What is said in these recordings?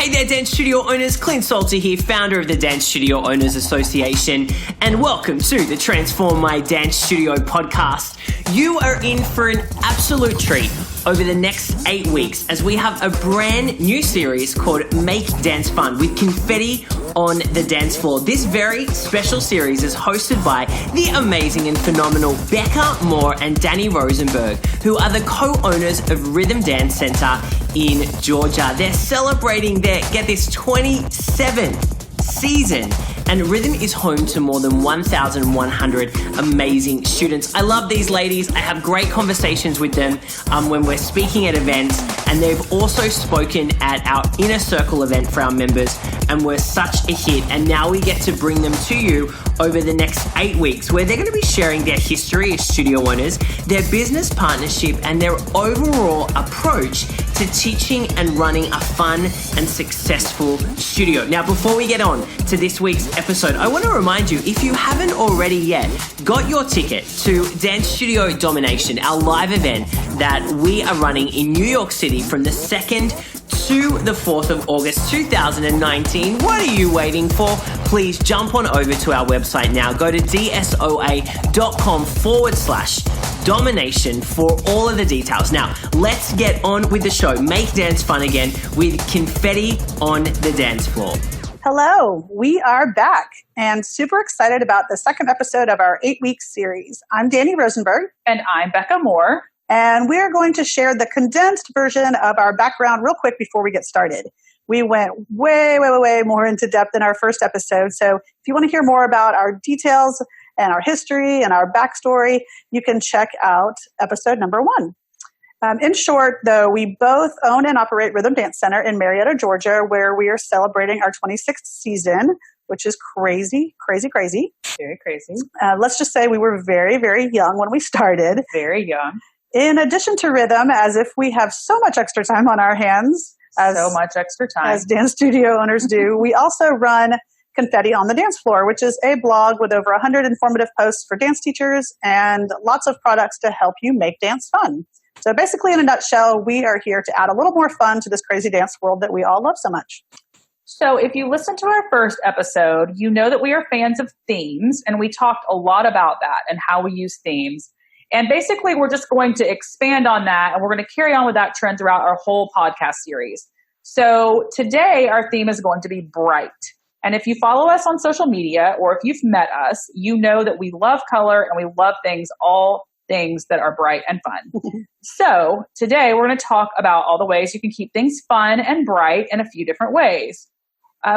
Hey there, Dance Studio owners. Clint Salter here, founder of the Dance Studio Owners Association, and welcome to the Transform My Dance Studio podcast. You are in for an absolute treat over the next 8 weeks as we have a brand new series called Make Dance Fun with Confetti on the Dancefloor. This very special series is hosted by the amazing and phenomenal Becca and Dani Rosenberg, who are the co-owners of Rhythm Dance Center in Georgia. They're celebrating their, get this, 27th season, and Rhythm is home to more than 1,100 amazing students. I love these ladies. I have great conversations with them when we're speaking at events, and they've also spoken at our Inner Circle event for our members, and were such a hit. And now we get to bring them to you over the next 8 weeks, where they're going to be sharing their history as studio owners, their business partnership, and their overall approach to teaching and running a fun and successful studio. Now, before we get on to this week's episode, I want to remind you, if you haven't already yet got your ticket to Dance Studio Domination, our live event that we are running in New York City from the 2nd to the 4th of August 2019. What are you waiting for? Please jump on over to our website now. Go to dsoa.com/domination for all of the details. Now, let's get on with the show. Make dance fun again with Confetti on the Dancefloor. Hello, we are back and super excited about the second episode of our 8-week series. I'm Dani Rosenberg. And I'm Becca Moore. And we're going to share the condensed version of our background real quick before we get started. We went way more into depth in our first episode. So if you want to hear more about our details and our history and our backstory, you can check out episode number 1. In short, though, we both own and operate Rhythm Dance Center in Marietta, Georgia, where we are celebrating our 26th season, which is crazy. Very crazy. Let's just say we were very, very young when we started. Very young. In addition to Rhythm, as if we have so much extra time on our hands, as dance studio owners do, we also run Confetti on the Dancefloor, which is a blog with over 100 informative posts for dance teachers and lots of products to help you make dance fun. So basically, in a nutshell, we are here to add a little more fun to this crazy dance world that we all love so much. So if you listen to our first episode, you know that we are fans of themes, and we talked a lot about that and how we use themes. And basically, we're just going to expand on that, and we're going to carry on with that trend throughout our whole podcast series. So today, our theme is going to be bright. And if you follow us on social media, or if you've met us, you know that we love color and we love all things that are bright and fun. So today, we're going to talk about all the ways you can keep things fun and bright in a few different ways.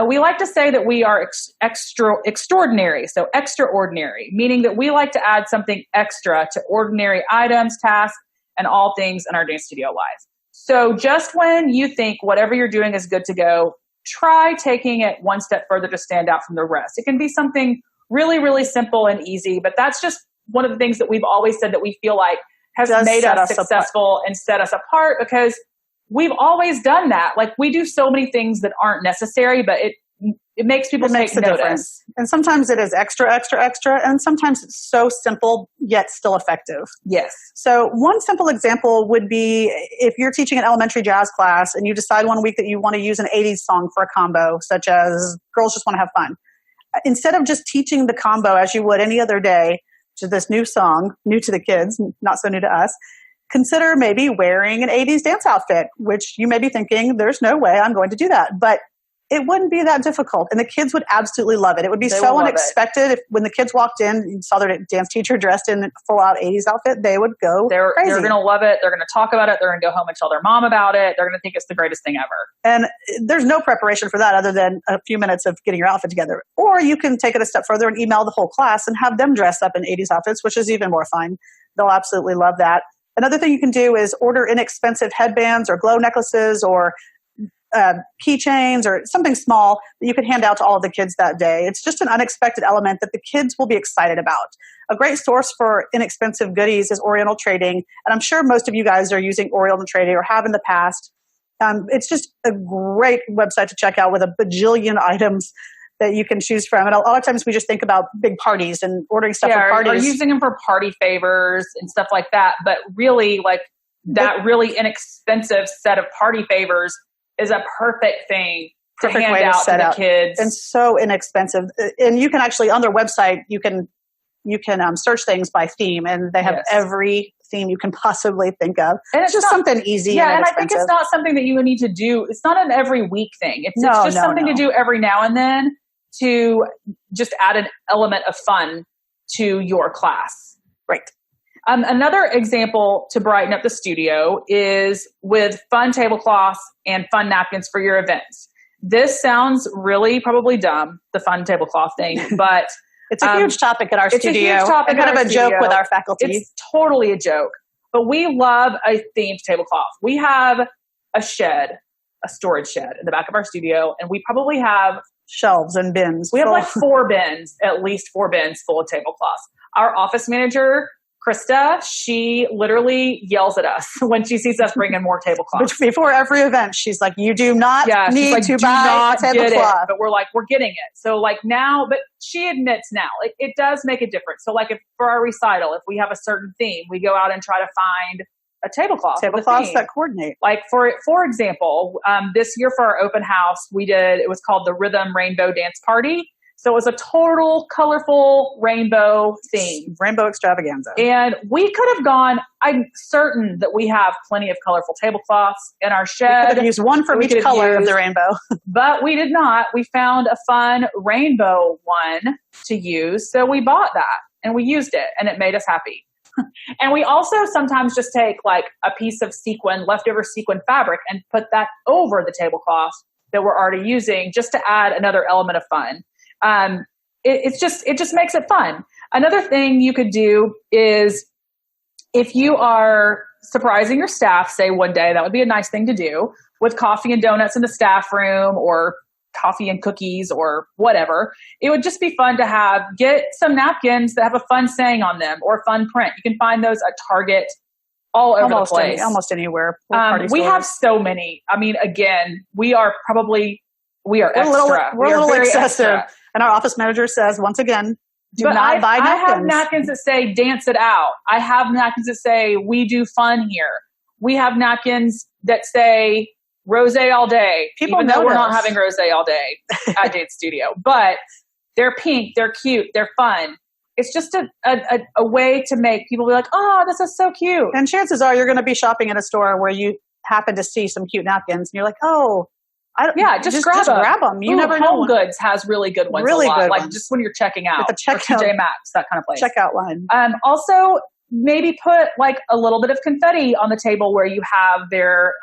We like to say that we are extraordinary, so extraordinary, meaning that we like to add something extra to ordinary items, tasks, and all things in our dance studio life. So just when you think whatever you're doing is good to go, try taking it one step further to stand out from the rest. It can be something really, really simple and easy, but that's just one of the things that we've always said that we feel like has made us successful and set us apart, because we've always done that. Like, we do so many things that aren't necessary, but it makes people take notice. And sometimes it is extra, and sometimes it's so simple yet still effective. Yes. So one simple example would be if you're teaching an elementary jazz class and you decide one week that you want to use an 80s song for a combo, such as Girls Just Want to Have Fun. Instead of just teaching the combo as you would any other day to this new song, new to the kids, not so new to us, consider maybe wearing an 80s dance outfit, which you may be thinking, there's no way I'm going to do that. But it wouldn't be that difficult, and the kids would absolutely love it. It would be so unexpected. If when the kids walked in and saw their dance teacher dressed in a full-out 80s outfit, they would go crazy. They're going to love it. They're going to talk about it. They're going to go home and tell their mom about it. They're going to think it's the greatest thing ever. And there's no preparation for that other than a few minutes of getting your outfit together. Or you can take it a step further and email the whole class and have them dress up in 80s outfits, which is even more fun. They'll absolutely love that. Another thing you can do is order inexpensive headbands or glow necklaces or keychains or something small that you can hand out to all of the kids that day. It's just an unexpected element that the kids will be excited about. A great source for inexpensive goodies is Oriental Trading, and I'm sure most of you guys are using Oriental Trading or have in the past. It's just a great website to check out with a bajillion items that you can choose from. And a lot of times we just think about big parties and ordering stuff for parties. Or using them for party favors and stuff like that. But really, like, that really inexpensive set of party favors is a perfect thing perfect hand way to out set to the out. kids. And so inexpensive. And you can actually, on their website, you can search things by theme, and they have every theme you can possibly think of. And it's just something easy. Yeah, and I think it's not something that you need to do. It's not an every week thing. It's just something to do every now and then to just add an element of fun to your class. Right. Another example to brighten up the studio is with fun tablecloths and fun napkins for your events. This sounds really probably dumb, the fun tablecloth thing, but it's a huge topic at our studio. It's a huge topic and kind of a joke with our faculty. It's totally a joke. But we love a themed tablecloth. We have a storage shed in the back of our studio, and we probably have shelves and bins. We have like 4 bins, at least 4 bins full of tablecloths. Our office manager, Krista, she literally yells at us when she sees us bring in more tablecloths. Before every event, she's like, you do not need to buy a tablecloth. But we're like, we're getting it. So like now, but she admits now, it does make a difference. So like if for our recital, if we have a certain theme, we go out and try to find a tablecloth. Tablecloths that coordinate. Like for example, this year for our open house, it was called the Rhythm Rainbow Dance Party. So it was a total colorful rainbow theme. Rainbow extravaganza. And we could have gone, I'm certain that we have plenty of colorful tablecloths in our shed. We could have used one from each color of the rainbow. But we did not. We found a fun rainbow one to use. So we bought that and we used it and it made us happy. And we also sometimes just take like a piece of leftover sequin fabric and put that over the tablecloth that we're already using just to add another element of fun. It just makes it fun. Another thing you could do is if you are surprising your staff, say one day, that would be a nice thing to do with coffee and donuts in the staff room or coffee and cookies or whatever. It would just be fun to get some napkins that have a fun saying on them or a fun print. You can find those at Target all over the place. Almost anywhere. We have so many. I mean, again, we are extra. We're a little excessive. Extra. And our office manager says, once again, do not buy napkins. I have napkins that say, dance it out. I have napkins that say, we do fun here. We have napkins that say, rosé all day. Even though we're not having rosé all day at Dance Studio. But they're pink, they're cute, they're fun. It's just a way to make people be like, oh, this is so cute. And chances are you're going to be shopping in a store where you happen to see some cute napkins. And you're like, oh, just grab them. You never know. Home Goods has really good ones. Really good like ones. just when you're checking out. With the checkout, TJ Maxx, that kind of place. Checkout line. Also, maybe put like a little bit of confetti on the table where you have their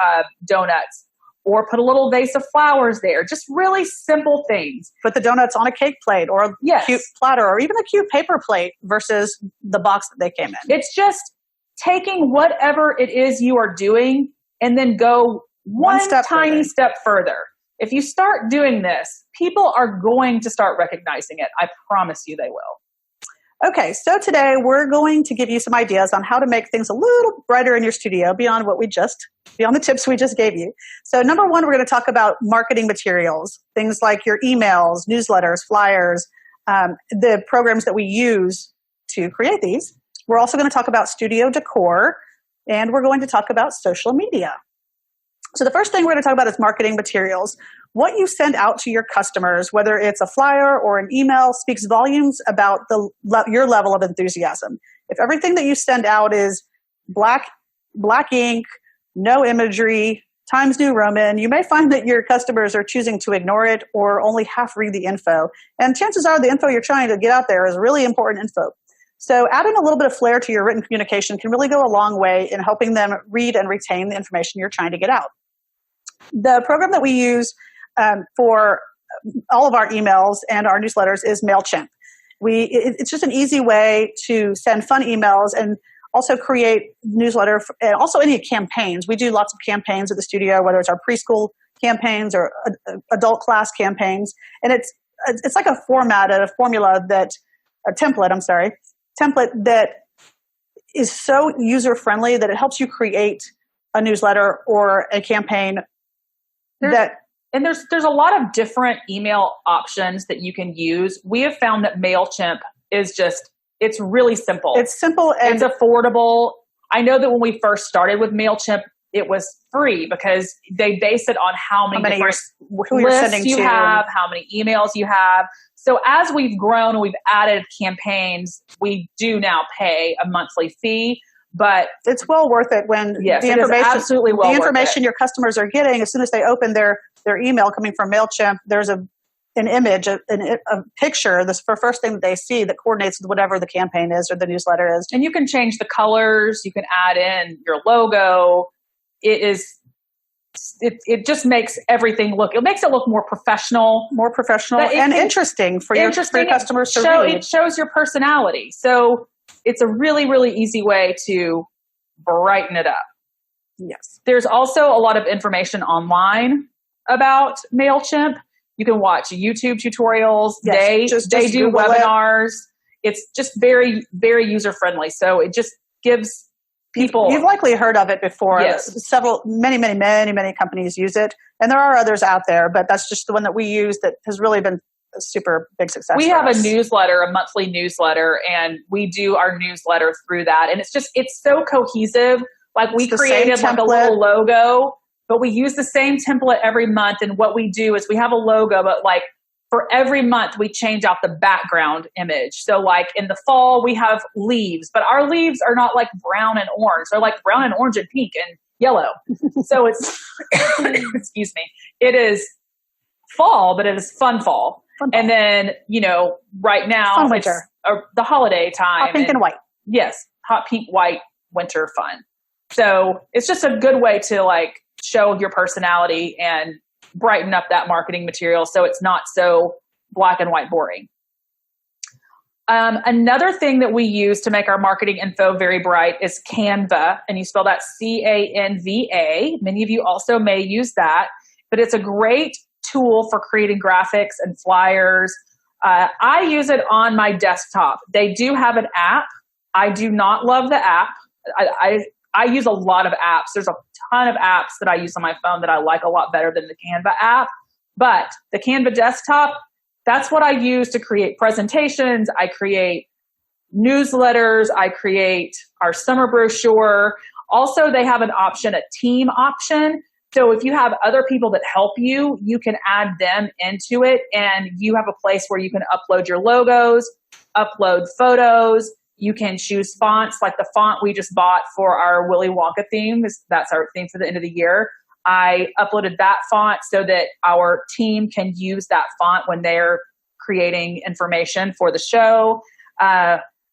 donuts, or put a little vase of flowers there. Just really simple things. Put the donuts on a cake plate or a cute platter or even a cute paper plate versus the box that they came in. It's just taking whatever it is you are doing and then go one tiny step further. If you start doing this, people are going to start recognizing it. I promise you they will. Okay, so today we're going to give you some ideas on how to make things a little brighter in your studio beyond the tips we just gave you. So number one, we're going to talk about marketing materials, things like your emails, newsletters, flyers, the programs that we use to create these. We're also going to talk about studio decor, and we're going to talk about social media. So the first thing we're going to talk about is marketing materials. What you send out to your customers, whether it's a flyer or an email, speaks volumes about your level of enthusiasm. If everything that you send out is black ink, no imagery, Times New Roman, you may find that your customers are choosing to ignore it or only half read the info. And chances are the info you're trying to get out there is really important info. So adding a little bit of flair to your written communication can really go a long way in helping them read and retain the information you're trying to get out. The program that we use for all of our emails and our newsletters is MailChimp. It's just an easy way to send fun emails and also create newsletter and also any campaigns. We do lots of campaigns at the studio, whether it's our preschool campaigns or adult class campaigns. And it's like a template that is so user-friendly that it helps you create a newsletter or a campaign. There's a lot of different email options that you can use. We have found that MailChimp is it's really simple. It's simple and it's affordable. I know that when we first started with MailChimp, it was free because they base it on how many who you're sending you to, have, how many emails you have. So as we've grown and we've added campaigns, we do now pay a monthly fee. But it's well worth it when the information your customers are getting, as soon as they open their email coming from MailChimp, there's an image, a picture, this for first thing that they see that coordinates with whatever the campaign is or the newsletter is. And you can change the colors, you can add in your logo. It just makes everything it makes it look more professional and interesting for your customers to read. It shows your personality. So it's a really, really easy way to brighten it up. Yes. There's also a lot of information online about MailChimp. You can watch YouTube tutorials. Yes, they do Google webinars. It's just very, very user-friendly. So it just gives people... You've likely heard of it before. Yes. Many companies use it. And there are others out there, but that's just the one that we use that has really been a super big success. We have a newsletter, a monthly newsletter, and we do our newsletter through that. And it's so cohesive. Like we created like a little logo, but we use the same template every month. And what we do is we have a logo, but like for every month we change out the background image. So like in the fall we have leaves, but our leaves are not like brown and orange. They're like brown and orange and pink and yellow. So it's, excuse me, it is fall, but it is fun fall. And then, right now it's the holiday time. Hot pink and white. Yes. Hot pink, white, winter fun. So it's just a good way to like show your personality and brighten up that marketing material so it's not so black and white boring. Another thing that we use to make our marketing info very bright is Canva, and you spell that Canva. Many of you also may use that, but it's a great tool for creating graphics and flyers. I use it on my desktop. They do have an app. I do not love the app. I use a lot of apps. There's a ton of apps that I use on my phone that I like a lot better than the Canva app. But the Canva desktop, that's what I use to create presentations. I create newsletters. I create our summer brochure. Also, they have an option, a team option. So if you have other people that help you, you can add them into it, and you have a place where you can upload your logos, upload photos. You can choose fonts, like the font we just bought for our Willy Wonka theme. That's our theme for the end of the year. I uploaded that font so that our team can use that font when they're creating information for the show.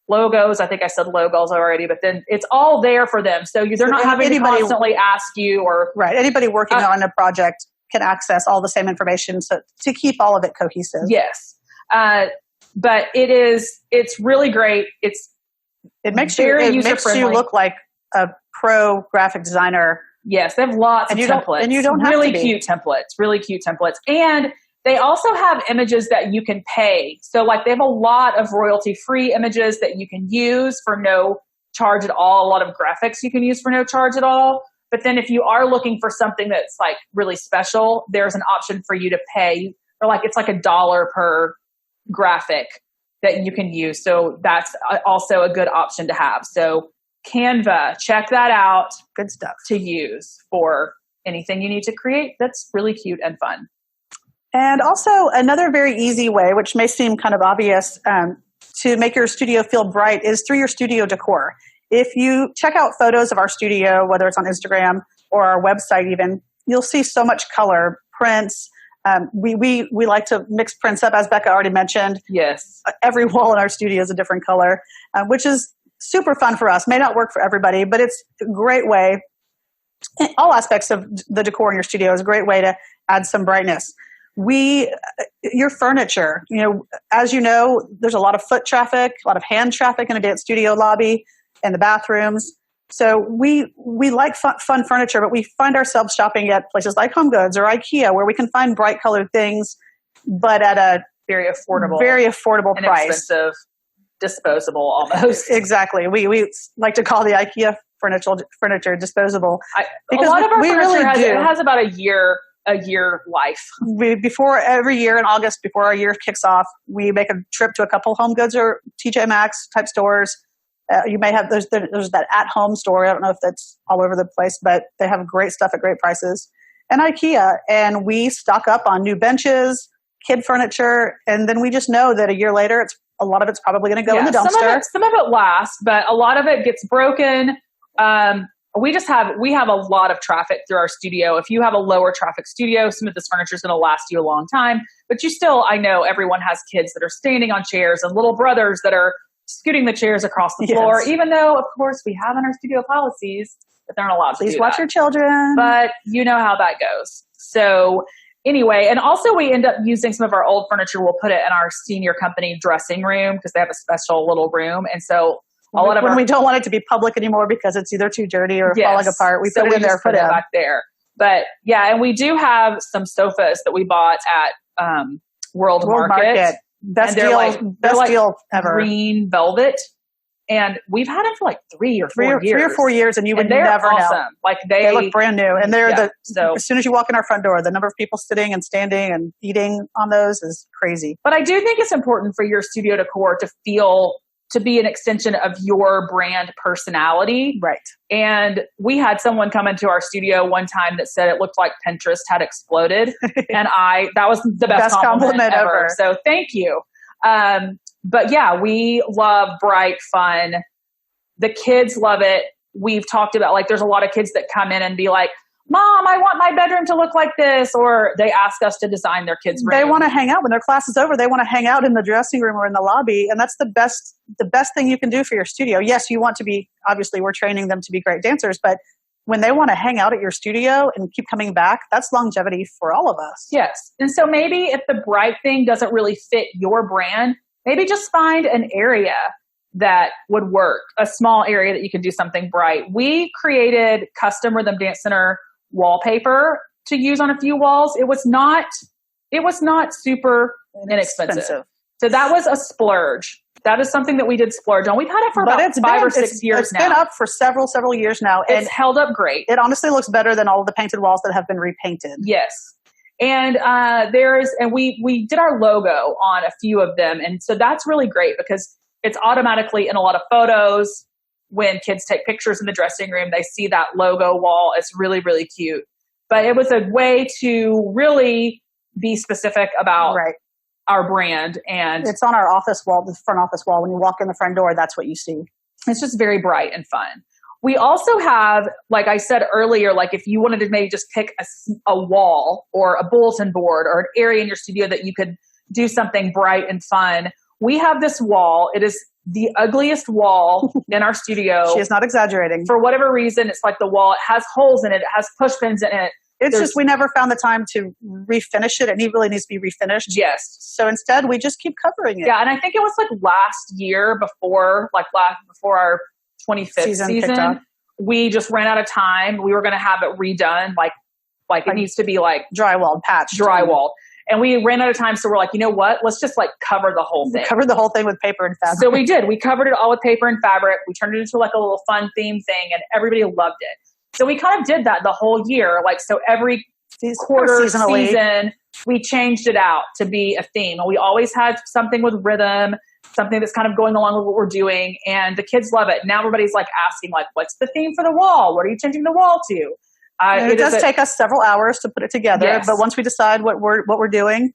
Logos, I think I said logos already, but then it's all there for them. So they're not having to constantly ask you or... Right. Anybody working on a project can access all the same information to keep all of it cohesive. Yes. But it's really great. It makes you look like a pro graphic designer. Yes. They have lots of templates. And you don't have really cute templates. And they also have images that you can pay. So like they have a lot of royalty-free images that you can use for no charge at all. A lot of graphics you can use for no charge at all. But then if you are looking for something that's like really special, there's an option for you to pay. Or like it's like $1 per graphic that you can use. So that's also a good option to have. So Canva, check that out. Good stuff to use for anything you need to create that's really cute and fun. And also another very easy way, which may seem kind of obvious, to make your studio feel bright is through your studio decor. If you check out photos of our studio, whether it's on Instagram or our website even, you'll see so much color, prints. We like to mix prints up, as Becca already mentioned. Yes. Every wall in our studio is a different color, which is super fun for us. May not work for everybody, but it's a great way. All aspects of the decor in your studio is a great way to add some brightness. Your furniture, as you know, there's a lot of foot traffic, a lot of hand traffic in a dance studio lobby and the bathrooms. So we like fun furniture, but we find ourselves shopping at places like HomeGoods or IKEA where we can find bright colored things, but at a very affordable and price. Expensive, disposable almost. Exactly. We like to call the IKEA furniture disposable. Because a lot of our furniture has about a year life. Before every year in August, before our year kicks off, we make a trip to a couple HomeGoods or TJ Maxx type stores You may have, there's that at-home store. I don't know if that's all over the place, but they have great stuff at great prices. And IKEA. And we stock up on new benches, kid furniture, and then we just know that a year later, a lot of it's probably going to go in the dumpster. Some of it lasts, but a lot of it gets broken. We have a lot of traffic through our studio. If you have a lower traffic studio, some of this furniture is going to last you a long time. But I know everyone has kids that are standing on chairs and little brothers that are scooting the chairs across the floor, even though, of course, we have in our studio policies that they're not allowed to do that. Please watch your children. But you know how that goes. So anyway, and also we end up using some of our old furniture. We'll put it in our senior company dressing room because they have a special little room. And so when we don't want it to be public anymore because it's either too dirty or falling apart, we put it in there for them. Back there. But yeah, and we do have some sofas that we bought at World Market. Best deal ever. Green velvet. And we've had them for like 3 or 4 years. 3 or 4 years, and you would never awesome. know. Like they look brand new. And they're as soon as you walk in our front door, the number of people sitting and standing and eating on those is crazy. But I do think it's important for your studio decor to be an extension of your brand personality. Right. And we had someone come into our studio one time that said it looked like Pinterest had exploded. And that was the best compliment ever. So thank you. But yeah, we love bright fun. The kids love it. We've talked about, like, there's a lot of kids that come in and be like, Mom, I want my bedroom to look like this. Or they ask us to design their kids' room. They want to hang out when their class is over. They want to hang out in the dressing room or in the lobby. And that's the best thing you can do for your studio. Yes, you want to be, obviously we're training them to be great dancers, but when they want to hang out at your studio and keep coming back, that's longevity for all of us. Yes. And so maybe if the bright thing doesn't really fit your brand, maybe just find an area that would work, a small area that you can do something bright. We created custom Rhythm Dance Center wallpaper to use on a few walls. It was not super inexpensive. So that was a splurge. That is something that we did splurge on. We've had it for about 5 or 6 years now. It's been up for several years now. It's held up great. It honestly looks better than all of the painted walls that have been repainted. Yes. And we did our logo on a few of them. And so that's really great because it's automatically in a lot of photos. When kids take pictures in the dressing room, they see that logo wall. It's really, really cute. But it was a way to really be specific about our brand. And it's on our office wall, the front office wall. When you walk in the front door, that's what you see. It's just very bright and fun. We also have, like I said earlier, like if you wanted to maybe just pick a wall or a bulletin board or an area in your studio that you could do something bright and fun, we have this wall. It is the ugliest wall in our studio. She is not exaggerating. For whatever reason, it's like the wall. It has holes in it. It has push pins in it. It's just we never found the time to refinish it. It really needs to be refinished. Yes. So instead, we just keep covering it. Yeah, and I think it was like last year before our 25th season, we just ran out of time. We were going to have it redone. Like it needs to be like drywalled, patched. And we ran out of time. So we're like, you know what? Let's just like cover the whole thing. Cover the whole thing with paper and fabric. So we did. We covered it all with paper and fabric. We turned it into like a little fun theme thing and everybody loved it. So we kind of did that the whole year. Like, so every quarter season, we changed it out to be a theme. And we always had something with rhythm, something that's kind of going along with what we're doing. And the kids love it. Now everybody's like asking, like, what's the theme for the wall? What are you changing the wall to? It does take us several hours to put it together, yes. But once we decide what we're doing,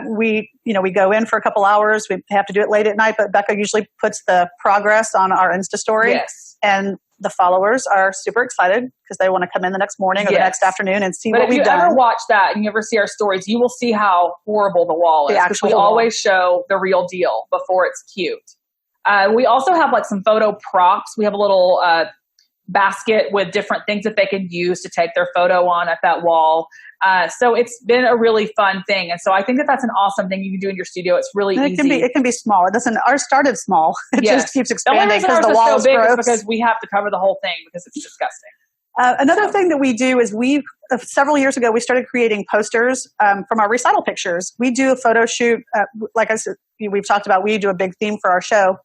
we go in for a couple hours. We have to do it late at night, but Becca usually puts the progress on our Insta story. Yes. And the followers are super excited because they want to come in the next morning or the next afternoon and see what we've done. If you ever watch that and you ever see our stories, you will see how horrible the wall is. Because we always show the real deal before it's cute. We also have like some photo props. We have a little basket with different things that they can use to take their photo on at that wall. So it's been a really fun thing. And so I think that that's an awesome thing you can do in your studio. It's really easy. It can be small. Ours started small. It just keeps expanding because the wall is so big is because we have to cover the whole thing because it's disgusting. Another thing that we do is several years ago, we started creating posters from our recital pictures. We do a photo shoot. Like I said, we've talked about, we do a big theme for our show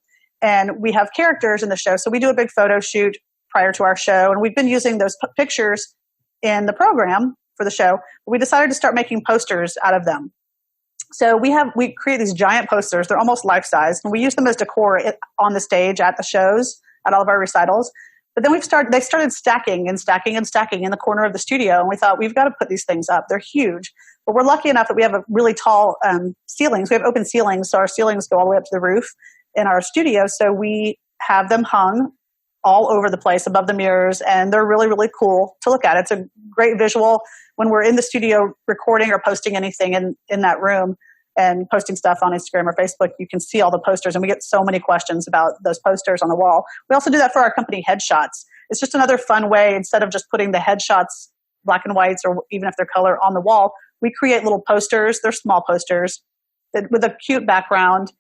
and we have characters in the show. So we do a big photo shoot prior to our show. And we've been using those pictures in the program for the show. We decided to start making posters out of them. So we create these giant posters. They're almost life-size. And we use them as decor on the stage at the shows. at all of our recitals. But then they started stacking in the corner of the studio. And we thought, we've got to put these things up. They're huge. But we're lucky enough that we have a really tall ceilings. We have open ceilings, so our ceilings go all the way up to the roof in our studio. So we have them hung all over the place above the mirrors, and they're really, really cool to look at. It's a great visual when we're in the studio recording or posting anything in that room and posting stuff on Instagram or Facebook. You can see all the posters, and we get so many questions about those posters on the wall. We also do that for our company headshots. It's just another fun way, instead of just putting the headshots, black and whites, or even if they're color, on the wall, we create little posters. They're small posters with a cute background,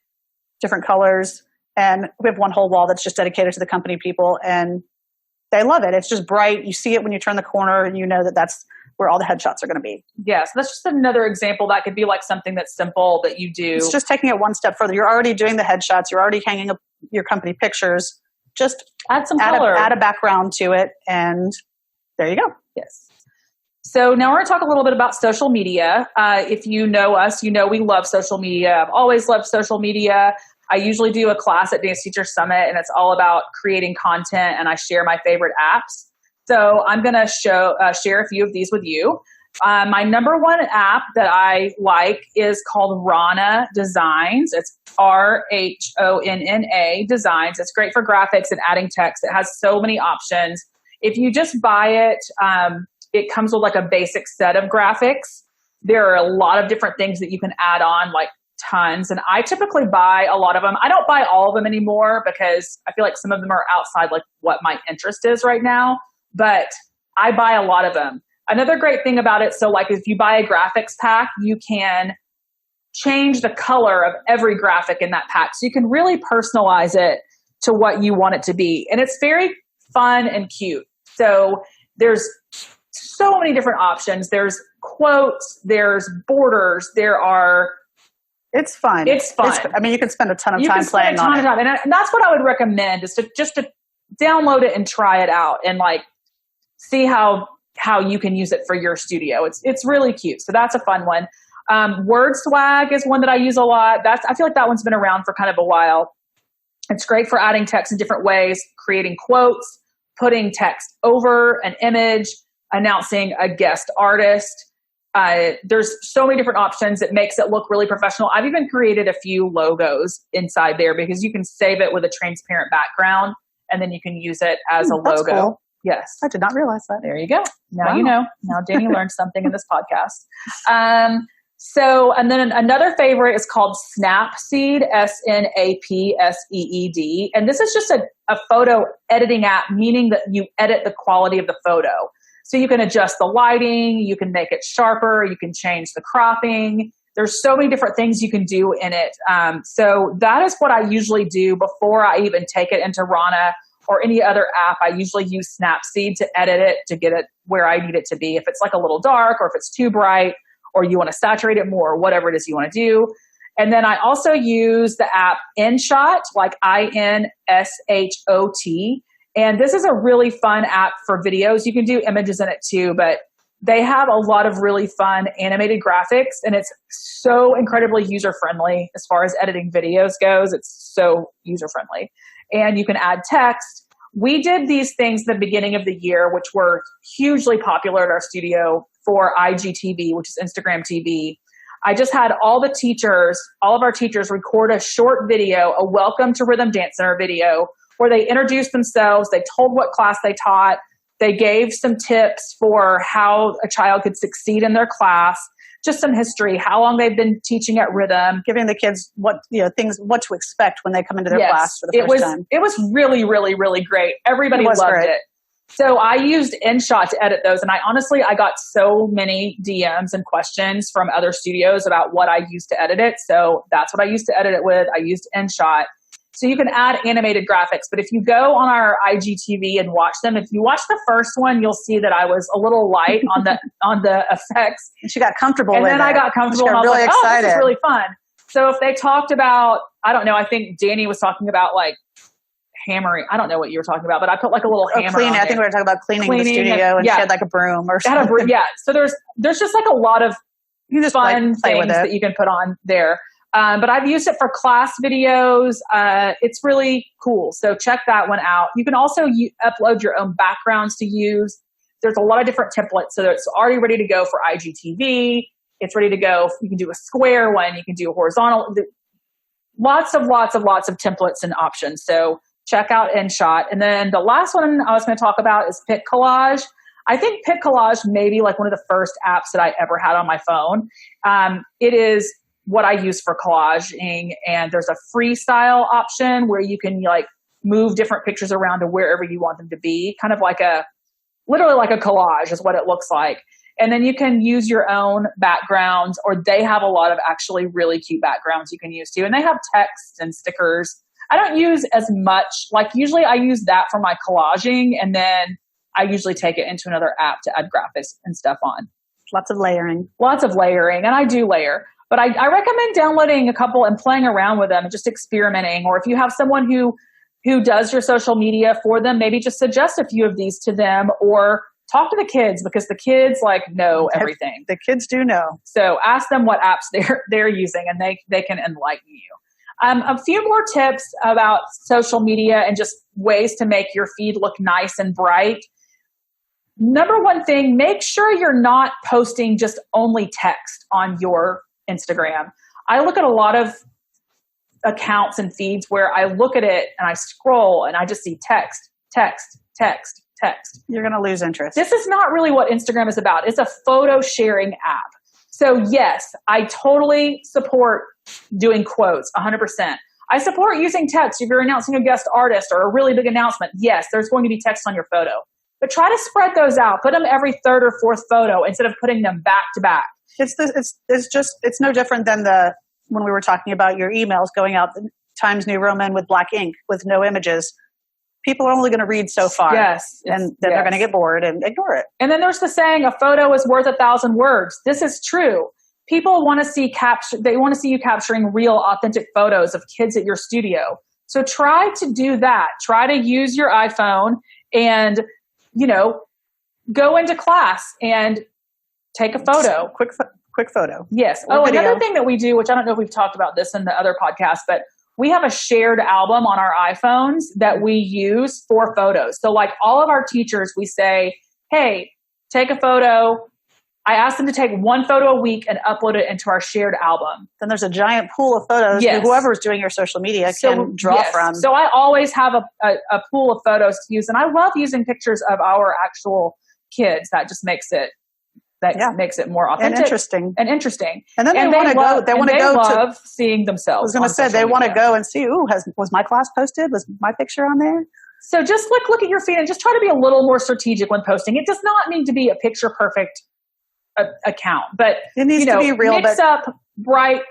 different colors. And we have one whole wall that's just dedicated to the company people, and they love it. It's just bright. You see it when you turn the corner, and you know that that's where all the headshots are going to be. Yeah, so that's just another example. That could be like something that's simple that you do. It's just taking it one step further. You're already doing the headshots. You're already hanging up your company pictures. Just add some color. Add a background to it, and there you go. Yes. So now we're going to talk a little bit about social media. If you know us, you know we love social media. I've always loved social media. I usually do a class at Dance Teacher Summit, and it's all about creating content, and I share my favorite apps. So I'm going to share a few of these with you. My number one app that I like is called Ronna Designs. It's RHONNA Designs. It's great for graphics and adding text. It has so many options. If you just buy it, it comes with like a basic set of graphics. There are a lot of different things that you can add on, like tons. And I typically buy a lot of them. I don't buy all of them anymore because I feel like some of them are outside like what my interest is right now, but I buy a lot of them. Another great thing about it, so like if you buy a graphics pack, you can change the color of every graphic in that pack. So you can really personalize it to what you want it to be. And it's very fun and cute. So there's so many different options. There's quotes, there's borders, It's fun. It's fun. I mean, you can spend a ton of time playing on it. And that's what I would recommend, is to just to download it and try it out and like see how you can use it for your studio. It's really cute. So that's a fun one. Word Swag is one that I use a lot. I feel like that one's been around for kind of a while. It's great for adding text in different ways, creating quotes, putting text over an image, announcing a guest artist. There's so many different options. It makes it look really professional. I've even created a few logos inside there because you can save it with a transparent background and then you can use it as a logo. Cool. Yes. I did not realize that. There you go. Now you know. Now Dani learned something in this podcast. And then another favorite is called Snapseed, Snapseed. And this is just a photo editing app, meaning that you edit the quality of the photo. So you can adjust the lighting, you can make it sharper, you can change the cropping. There's so many different things you can do in it. So that is what I usually do before I even take it into Ronna or any other app. I usually use Snapseed to edit it, to get it where I need it to be. If it's like a little dark or if it's too bright or you want to saturate it more, or whatever it is you want to do. And then I also use the app InShot, like INSHOT. And this is a really fun app for videos. You can do images in it too, but they have a lot of really fun animated graphics, and it's so incredibly user-friendly as far as editing videos goes. It's so user-friendly. And you can add text. We did these things at the beginning of the year, which were hugely popular at our studio for IGTV, which is Instagram TV. I just had all of our teachers record a short video, a Welcome to Rhythm Dance Center video, where they introduced themselves, they told what class they taught, they gave some tips for how a child could succeed in their class, just some history, how long they've been teaching at Rhythm. Giving the kids what to expect when they come into their class for the first time. It was really, really, really great. Everybody loved it. So I used InShot to edit those, and I got so many DMs and questions from other studios about what I used to edit it. So that's what I used to edit it with. I used InShot. So you can add animated graphics, but if you go on our IGTV and watch them, if you watch the first one, you'll see that I was a little light on the effects. And she got comfortable with it. And then I got comfortable and I was really like, excited. Oh, this is really fun. So if they talked about, I don't know, I think Dani was talking about like hammering. I don't know what you were talking about, but I put like a little hammer cleaning. on I think we were talking about cleaning the studio, and she had like a broom or something. Yeah. So there's just like a lot of fun things that you can put on there. But I've used it for class videos. It's really cool. So check that one out. You can also upload your own backgrounds to use. There's a lot of different templates. So it's already ready to go for IGTV. It's ready to go. You can do a square one. You can do a horizontal. Lots of templates and options. So check out InShot. And then the last one I was going to talk about is Pic Collage. I think Pic Collage may be like one of the first apps that I ever had on my phone. It is what I use for collaging, and there's a freestyle option where you can like move different pictures around to wherever you want them to be, kind of like literally like a collage is what it looks like. And then you can use your own backgrounds, or they have a lot of actually really cute backgrounds you can use too. And they have text and stickers. I don't use as much. Like usually I use that for my collaging, and then I usually take it into another app to add graphics and stuff on. Lots of layering. And I do layer. But I recommend downloading a couple and playing around with them and just experimenting. Or if you have someone who does your social media for them, maybe just suggest a few of these to them, or talk to the kids, because the kids like know everything. The kids do know. So ask them what apps they're using, and they can enlighten you. A few more tips about social media and just ways to make your feed look nice and bright. Number one thing, make sure you're not posting just only text on your Instagram. I look at a lot of accounts and feeds where I look at it and I scroll and I just see text. You're going to lose interest. This is not really what Instagram is about. It's a photo sharing app. So yes, I totally support doing quotes 100%. I support using text. If you're announcing a guest artist or a really big announcement, yes, there's going to be text on your photo. But try to spread those out. Put them every third or fourth photo instead of putting them back to back. It's no different than when we were talking about your emails going out Times New Roman with black ink with no images. People are only going to read so far. Yes. And then they're going to get bored and ignore it. And then there's the saying, a photo is worth 1,000 words. This is true. People want to see they want to see you capturing real, authentic photos of kids at your studio. So try to do that. Try to use your iPhone and, go into class and take a photo. Quick photo. Yes. Video. Another thing that we do, which I don't know if we've talked about this in the other podcast, but we have a shared album on our iPhones that we use for photos. So like all of our teachers, we say, hey, take a photo. I ask them to take one photo a week and upload it into our shared album. Then there's a giant pool of photos that whoever's doing your social media can draw from. So I always have a pool of photos to use. And I love using pictures of our actual kids. That just makes it makes it more authentic and interesting. And then they love seeing themselves. I was going to say they want to go and see. Was my class posted? Was my picture on there? So just look at your feed and just try to be a little more strategic when posting. It does not need to be a picture perfect account, but it needs to be real. Mix up bright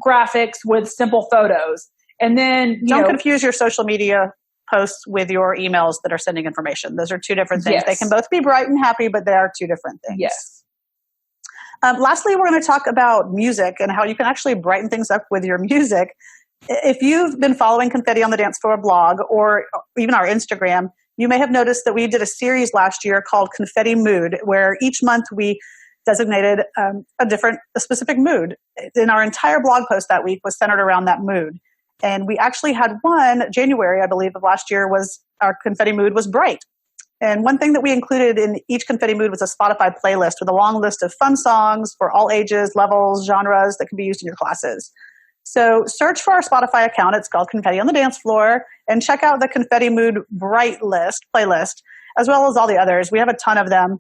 graphics with simple photos, and then don't confuse your social media posts with your emails that are sending information. Those are two different things. Yes. They can both be bright and happy, but they are two different things. Yes. Lastly, we're going to talk about music and how you can actually brighten things up with your music. If you've been following Confetti on the Dancefloor blog or even our Instagram, you may have noticed that we did a series last year called Confetti Mood, where each month we designated a specific mood. And our entire blog post that week was centered around that mood. And we actually had one, January, I believe, of last year, was our Confetti Mood was bright. And one thing that we included in each Confetti Mood was a Spotify playlist with a long list of fun songs for all ages, levels, genres that can be used in your classes. So search for our Spotify account. It's called Confetti on the Dancefloor, and check out the Confetti Mood Bright playlist, as well as all the others. We have a ton of them.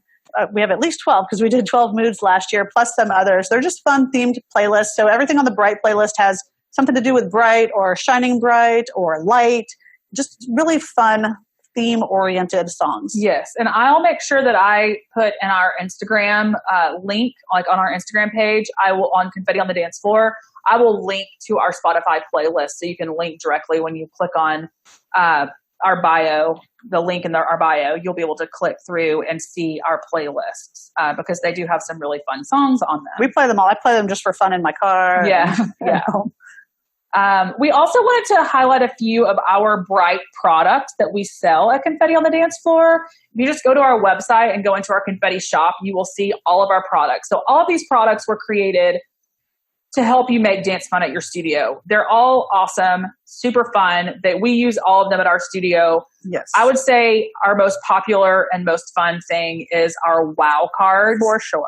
We have at least 12 because we did 12 moods last year, plus some others. They're just fun themed playlists. So everything on the Bright playlist has something to do with bright or shining bright or light, just really fun theme-oriented songs. Yes, and I'll make sure that I put in our Instagram link, like on our Instagram page, I will, on Confetti on the Dancefloor, I will link to our Spotify playlist, so you can link directly when you click on our bio, the link in our bio, you'll be able to click through and see our playlists because they do have some really fun songs on them. We play them all. I play them just for fun in my car. Yeah, yeah. We also wanted to highlight a few of our bright products that we sell at Confetti on the Dancefloor. If you just go to our website and go into our Confetti shop, you will see all of our products. So all of these products were created to help you make dance fun at your studio. They're all awesome, super fun. That we use all of them at our studio. Yes. I would say our most popular and most fun thing is our WOW cards. For sure.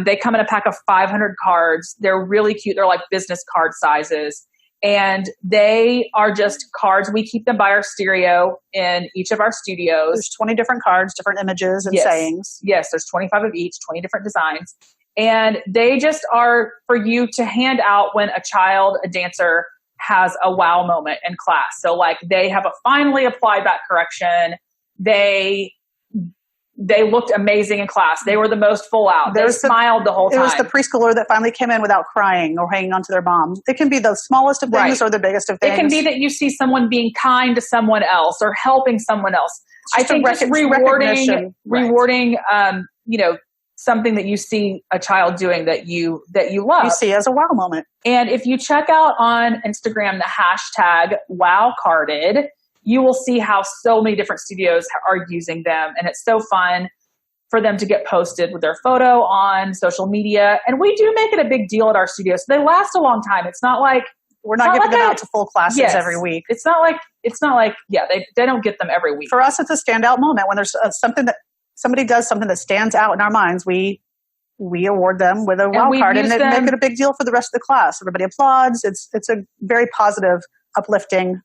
They come in a pack of 500 cards. They're really cute. They're like business card sizes. And they are just cards. We keep them by our stereo in each of our studios. There's 20 different cards, different images and sayings. Yes, there's 25 of each, 20 different designs. And they just are for you to hand out when a child, a dancer, has a wow moment in class. So like they have finally applied that correction. They looked amazing in class. They were the most full out. They smiled the whole time. It was the preschooler that finally came in without crying or hanging onto their mom. It can be the smallest of things or the biggest of things. It can be that you see someone being kind to someone else or helping someone else. I think just rewarding, something that you see a child doing that you love. You see as a wow moment. And if you check out on Instagram the hashtag WowCarded, you will see how so many different studios are using them. And it's so fun for them to get posted with their photo on social media. And we do make it a big deal at our studio. So they last a long time. It's not like we're not giving them out to full classes every week. It's not like they don't get them every week. For us, it's a standout moment when there's something that somebody does something that stands out in our minds. We award them with a wow card and make it a big deal for the rest of the class. Everybody applauds. It's a very positive, uplifting,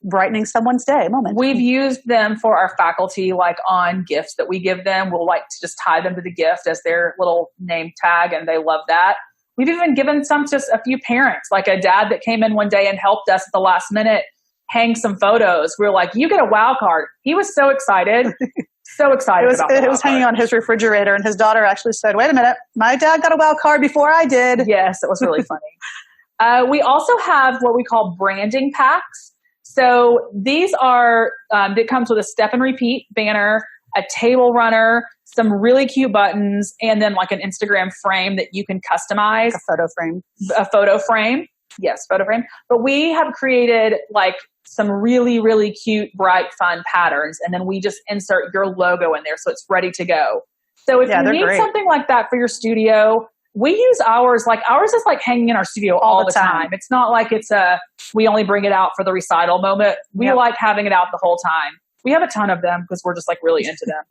brightening someone's day moment. We've used them for our faculty, like on gifts that we give them. We'll like to just tie them to the gift as their little name tag, and they love that. We've even given some to a few parents, like a dad that came in one day and helped us at the last minute hang some photos. We were like, you get a wow card. He was so excited. So excited about it. It was hanging on his refrigerator, and his daughter actually said, wait a minute, my dad got a wow card before I did. Yes, it was really funny. We also have what we call branding packs. So these are, it comes with a step and repeat banner, a table runner, some really cute buttons, and then like an Instagram frame that you can customize. A photo frame. A photo frame. Yes, photo frame. But we have created like some really, really cute, bright, fun patterns. And then we just insert your logo in there so it's ready to go. So if you need something like that for your studio, we use ours. Like ours is like hanging in our studio all the time. It's not like we only bring it out for the recital moment. We like having it out the whole time. We have a ton of them because we're just like really into them.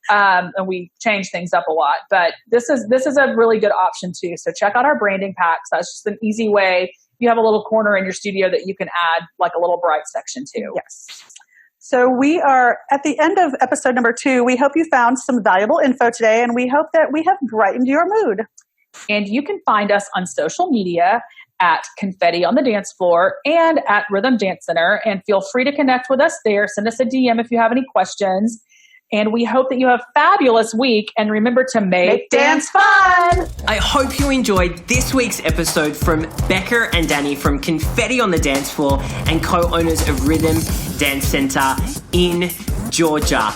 And we change things up a lot, but this is a really good option too. So check out our branding packs. That's just an easy way. You have a little corner in your studio that you can add like a little bright section to. Yes. So we are at the end of episode number 2. We hope you found some valuable info today, and we hope that we have brightened your mood. And you can find us on social media at Confetti on the Dancefloor and at Rhythm Dance Center. And feel free to connect with us there. Send us a DM if you have any questions. And we hope that you have a fabulous week. And remember to make dance fun. I hope you enjoyed this week's episode from Becca and Dani from Confetti on the Dancefloor and co-owners of Rhythm Dance Center in Georgia.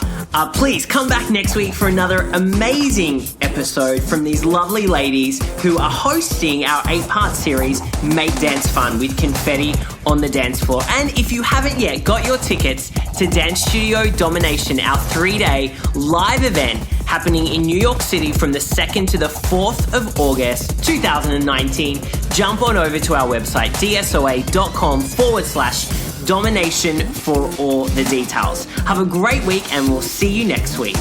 Please come back next week for another amazing episode from these lovely ladies who are hosting our 8-part series, Make Dance Fun with Confetti on the Dancefloor. And if you haven't yet got your tickets to Dance Studio Domination, our 3-day live event happening in New York City from the 2nd to the 4th of August 2019, jump on over to our website, dsoa.com/domination for all the details. Have a great week and we'll see you next week.